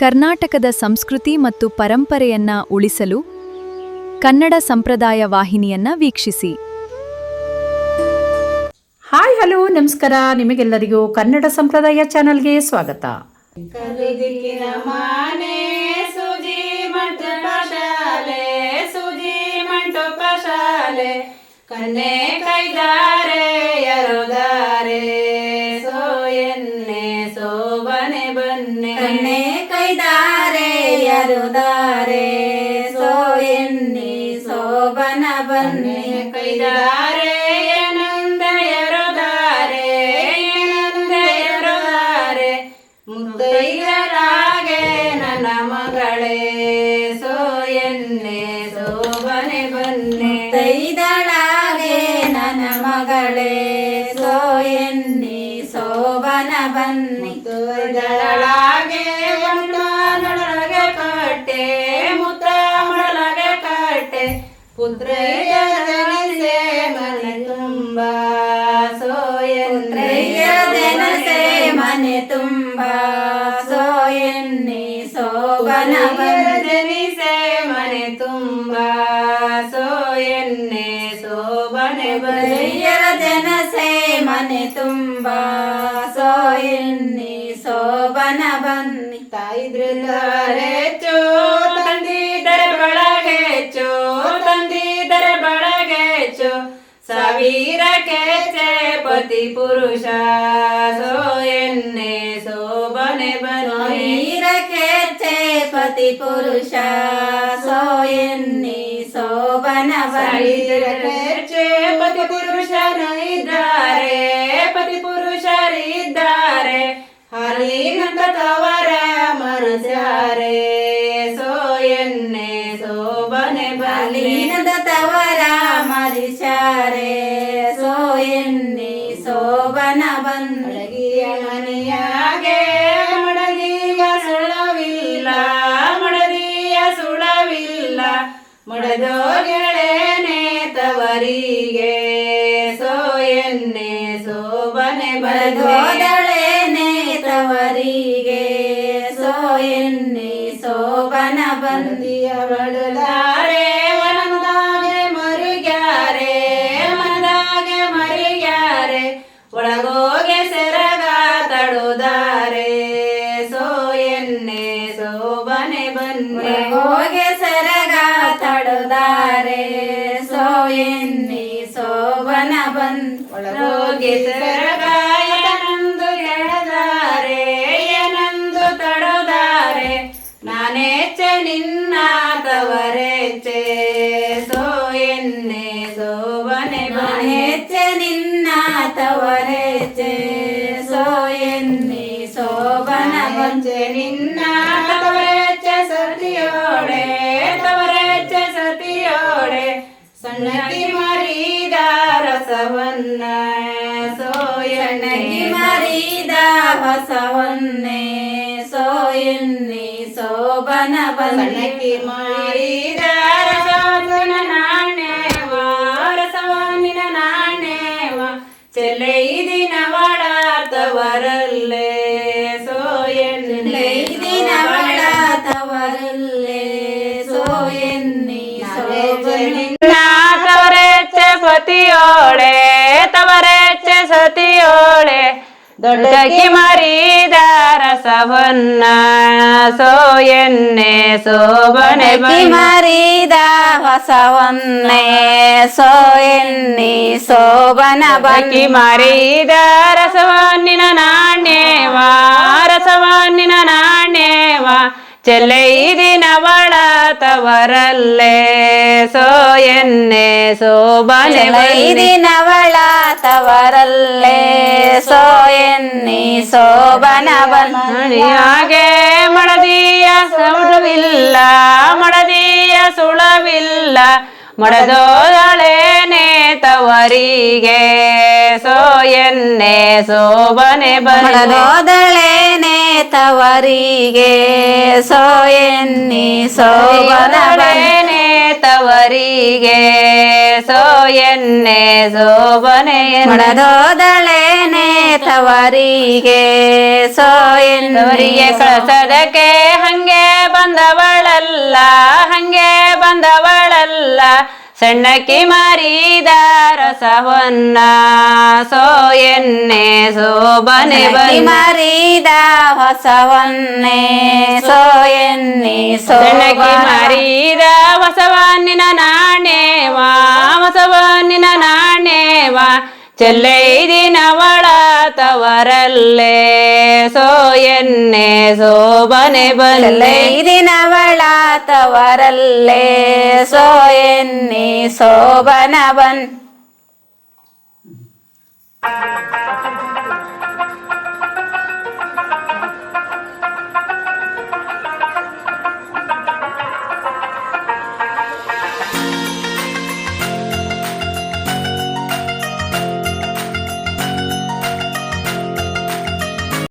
ಕರ್ನಾಟಕದ ಸಂಸ್ಕೃತಿ ಮತ್ತು ಪರಂಪರೆಯನ್ನ ಉಳಿಸಲು ಕನ್ನಡ ಸಂಪ್ರದಾಯ ವಾಹಿನಿಯನ್ನ ವೀಕ್ಷಿಸಿ. ಹಾಯ್ ಹಲೋ ನಮಸ್ಕಾರ. ನಿಮಗೆಲ್ಲರಿಗೂ ಕನ್ನಡ ಸಂಪ್ರದಾಯ ಚಾನಲ್ಗೆ ಸ್ವಾಗತ. ಕನ್ನೆ ಕೈದಾರೆ ಯರೋದಾರೆ ಸೋ ಎನ್ನೆ ಸೋಬನೆ ಬನ್ನೆ ಕನ್ನೆ ಕೈದಾರೆ ಯರೋದಾರೆ ಸೋ ಎನ್ನೆ ಸೋಬನ ಬನ್ನೆ ಕೈದಾರೆ ಏನಂದ ಯರೋದಾರೆ ಏನಂದ ಯರೋದಾರೆ ಮುತ್ತೈದರಾಗೆ ನನ್ನ ಮಗಳೇ ಸೋ ಎನ್ನೆ ಸೋಬನೆ ಬನ್ನೆ ಮುತ್ತೈದಳಾಗೆ ನನ್ನ ಮಗಳೇ ಸೋ ಎನ್ನಿ ಸೋಬನ ಬನ್ನಿ ಮುತ್ತೈದಳಾಗೆ ಮುತ್ತನೊಳಗೆ ಕಟ್ಟೆ ಮುತ್ತ ಮೊಳಗೆ ಕಟ್ಟೆ ಪುತ್ರಯ್ಯ ದನಸೆ ಮನೆ ತುಂಬ ಸೋ ಎನ್ನಿ ದನಸೆ ಮನೆ ತುಂಬ ಸೋ ಎನ್ನಿ ಸೋಬನ ಜನಿಸೆ ಮನೆ ತುಂಬ ಸೋ ಎನ್ನೆ ಸೋಬನೆ ಬಯ್ಯರ ಜನಸೆ ಮನೆ ತುಂಬ ಸೋ ಎನ್ನಿ ಸೋಬನ ಬನ್ನಿ ತಾಯಿದ್ರೆಚ್ಚು ತಂದಿದರೆ ಬಳಗೆಚ್ಚು ತಂದಿದರೆ ಬಳಗೆಚ್ಚು ಸಾವಿರ ಕೆಚ್ಚೆ ಪತಿ ಪುರುಷ ಸೋ ಎನ್ನೆ ಸೋಬನೆ ಬನ್ನಿ ಸಾವಿರ ಕೆಚ್ಚೆ ಪತಿ ಪುರುಷ ಸೋ ಎನ್ನಿ ಸೋಬನ ಬನ್ನಿ ಪತಿ ಪುರುಷರಿದ್ದಾರೆ ಪತಿ ಪುರುಷರಿದ್ದಾರೆ ಹರಿನಂತ ತವರ ಮನಸ್ಯಾರೆ ಸೋ ಎನ್ನೆ ಸೋಬನೆ ಬಲಿನದ ತವರ ಮರಿಸ್ಯಾರೆ ಸೋ ಎನ್ನಿ ಸೋಬನ ಬಂದಗಿಯ ಮನೆಯಾಗೆ ಮಡದಿಯ ಸುಳವಿಲ್ಲ ಮಡದಿಯ ಸುಳವಿಲ್ಲ ಮಡದೋ ಗೆಳೆನೆ ತವರಿಗೆ ಸೋ ಎನ್ನೆ ಸೋಬನೆ ಬರದೋದಳೆನೆ ತವರಿಗೆ ಸೋ ಎನ್ನೆ ಸೋಬನ ಬಂದಿಯ ಬಡದಾರೆ ವನದಾಗೆ ಮರುಗ್ಯಾರೆ ಮನದಾಗೆ ಮರುಗ್ಯಾರೆ ಒಳಗೋಗೆ ಸೆರಗ ತಡುದಾರೆ ಸೋ ಎನ್ನೆ ಸೋಬನೆ ಬನ್ನಿ ಹೋಗೆ ಸೆರಗ ತಡುದಾರೆ ಸೋ ಎನ್ನಿ ಸೋಬನ ಬಂದ್ ಒಳಗೋಗೆ ಸೆರಗ ಏನಂದು ಎಳೆದಾರೆ ಏನಂದು ತಡುದಾರೆ ನಾನೇಚ್ಚೆ ನಿನ್ನ ತವರೆಚ್ಚೆ ಸೋ ಎನ್ನೆ ಸೋಬನೆ ನಾನೇಚ್ಚೆ ನಿನ್ನ ತವರೆಚ್ಚೆ ಸೋ ಎನ್ನಿ ಸೋಬನ ಬಂಚೆ ನಿನ್ನ ತವರೆಚ್ಚೆ ಸತಿಯೋಡೆ ತವರೆಚ್ಚೆ ಸತಿಯೋಡೆ ಸಣ್ಣಗಿ ಮರಿದ ರಸವನ್ನ ಸೋ ಎಣ್ಣಗಿ ಮರಿದ ಹೊಸವನ್ನೇ ಸೋ ಎನ್ನಿ ಸೋಬನ ಸಣ್ಣಗಿ ಮರಿದ ರಸವನ್ನ ನಾಣ್ಯವ ರಸವನ್ನಿನ ನಾಣ್ಯವ ಚೆಲ್ಲೆ ದಿನವಳ ತವರಲ್ಲೇ ಸೋ ಎನ್ನಿ ದಿನವಳ ತವರಲ್ಲೇ ಸೋ ಎನ್ನಿ ಸೋಬನ ತವರೆಚ್ಚೆ ಪತಿಯೋಳೆ ತವರೆಚ್ಚೆ ಸತಿಯೋಳೆ ದೊಡ್ಡಕಿ ಮರಿದ ರಸವನ್ನ ಸೋ ಎನ್ನೆ ಸೋಬನೆ ಮರಿದ ಹೊಸವನ್ನೇ ಸೋ ಎನ್ನಿ ಸೋಬನ ಬಕ್ಕಿ ಮರಿದ ರಸವನ್ನಿನ ನಾಣ್ಯವ ರಸವನ್ನಿನ ನಾಣ್ಯವ ಚೆಲ್ಲೆ ದಿನವಳ ತವರಲ್ಲೇ ಸೋ ಎನ್ನೆ ಸೋಬನೆ ದಿನವಳ ತವರಲ್ಲೇ ಸೋ ಎನ್ನಿ ಸೋಬನ ಬನ್ನಿಯಾಗೆ ಮಡದಿಯ ಸುಳವಿಲ್ಲ ಮಡದಿಯ ಸುಳವಿಲ್ಲ ಮಡದೋದಳೇನೆ ತವ ತವರಿಗೆ ಸೋ ಎನ್ನೆ ಶೋಭನೆ ಮೊಳದೋದಳೇನೆ ತವರಿಗೆ ಸೋ ಎನ್ನಿ ಶೋಭನೆ ತವರಿಗೆ ಸೋ ಎನ್ನೆ ಶೋಭನೆ ಮೊಳದೋದಳೇನೆ ತವರಿಗೆ ಸೋ ತವರಿಗೆ ಕಳಸದಕ್ಕೆ ಹಂಗೆ ಬಂದವಳಲ್ಲ ಹಂಗೆ ಬಂದವಳಲ್ಲ ಸಣ್ಣಕ್ಕಿ ಮಾರಿದ ರಸವನ್ನ ಸೋ ಎನ್ನೆ ಶೋಭನೆ ಮಾರಿದ ಹೊಸವನ್ನೇ ಸೋ ಎನ್ನಿ ಸಣ್ಣಕ್ಕಿ ಮಾರಿದ ಹೊಸವನ್ನಿನ ನಾಣ್ಯವಾ ಹೊಸವನ್ನಿನ ನಾಣ್ಯವಾ ಚೆಲ್ಲೈದಿನವಳ ತವರಲ್ಲೇ ಸೋ ಎನ್ನೆ ಶೋಭನೆ ದಿನವಳ ತವರಲ್ಲೇ ಸೋ ಎನ್ನಿ ಶೋಭನ